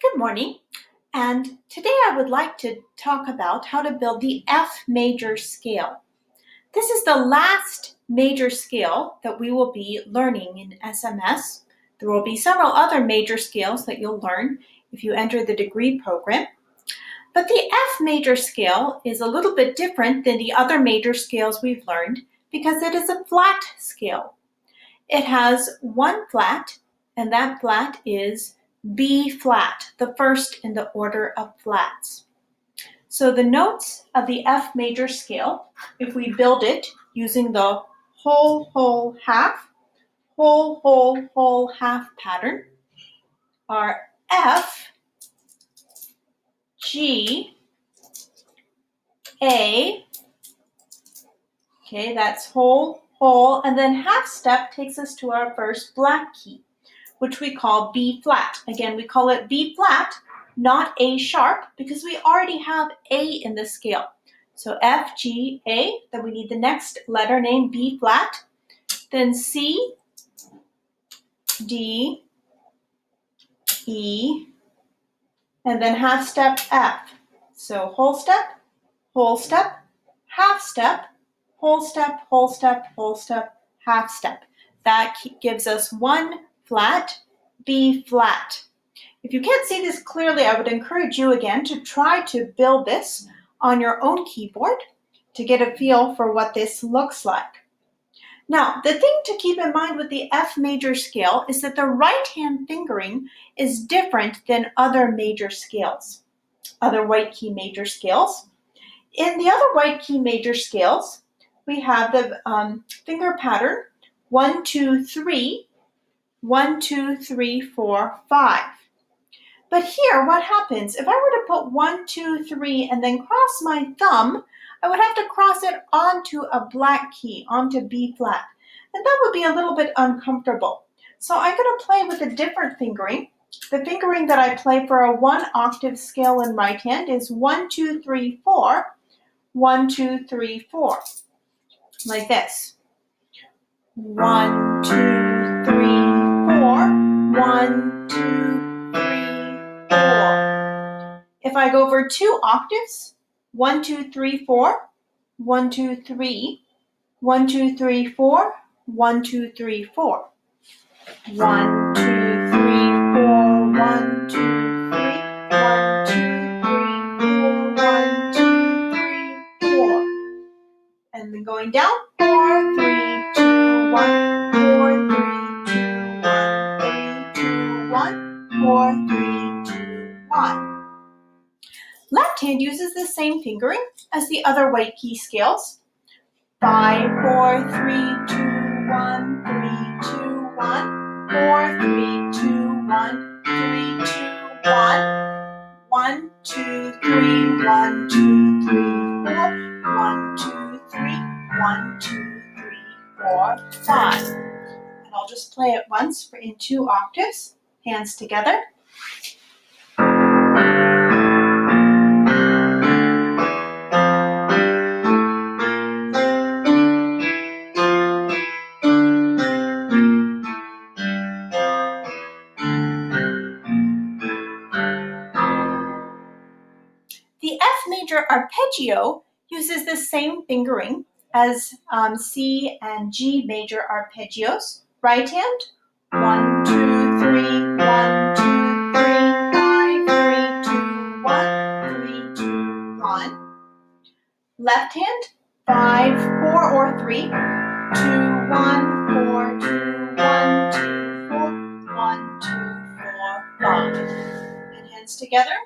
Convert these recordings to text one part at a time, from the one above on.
Good morning, and today I would like to talk about how to build the F major scale. This is the last major scale that we will be learning in SMS. There will be several other major scales that you'll learn if you enter the degree program. But the F major scale is a little bit different than the other major scales we've learned because it is a flat scale. It has one flat, and that flat is B flat, the first in the order of flats. So the notes of the F major scale, if we build it using the whole, half, whole, half pattern, are F, G, A, okay, that's whole, and then half step takes us to our first black key, which we call B flat. Again, we call it B flat, not A sharp, because we already have A in the scale. So F, G, A, then we need the next letter name B flat, then C, D, E, and then half step F. So whole step, half step, whole step, half step. That gives us one flat, B flat. If you can't see this clearly, I would encourage you again to try to build this on your own keyboard to get a feel for what this looks like. Now, the thing to keep in mind with the F major scale is that the right-hand fingering is different than other major scales, other white key major scales. In the other white key major scales, we have the finger pattern 1, 2, 3, 1, 2, 3, 4, 5. But here, what happens? If I were to put 1, 2, 3, and then cross my thumb, I would have to cross it onto a black key, onto B flat. And that would be a little bit uncomfortable. So I'm going to play with a different fingering. The fingering that I play for a 1 octave scale in right hand is 1, 2, 3, 4, 1, 2, 3, 4. Like this. 1, 2, 3, 4, 1, 2, 3, 4. If I go for 2 octaves, 1, 2, 3, 4, 1, 2, 3, 1, 2, 3, 4, 1, 2, 3, 4. 1, 2, 3, 4, 1, 2, 3, 1, 2, 3, 4, 1, 2, 3, 4. And then going down, 4, 3, 2, 1, 4, 3, 2, 1, 3, 2, 1, 4, 3, 2, 1. Left hand uses the same fingering as the other white key scales. 5, 4, 3, 2, 1, 3, 2, 1, 4, 3, 2, 1, 3, 2, 1, 1, 2, 3, 1, 2, 3, 4, 1, 2, 3, 1, 2, 3, 4, 5. And I'll just play it once in 2 octaves, hands together. The F major arpeggio uses the same fingering as C and G major arpeggios. Right hand, 1, 2, 3, 1, 2, 3, 5, 3, 2, 1, 3, 2, 1. Left hand, 5, 4, or 3, 2, 1, 4, 2, 1, 2, 4, 1, 2, 4, 5. And hands together.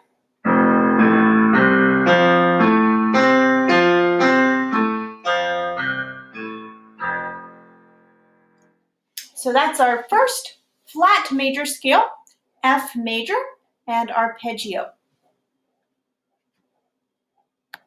So that's our first flat major scale, F major, and arpeggio.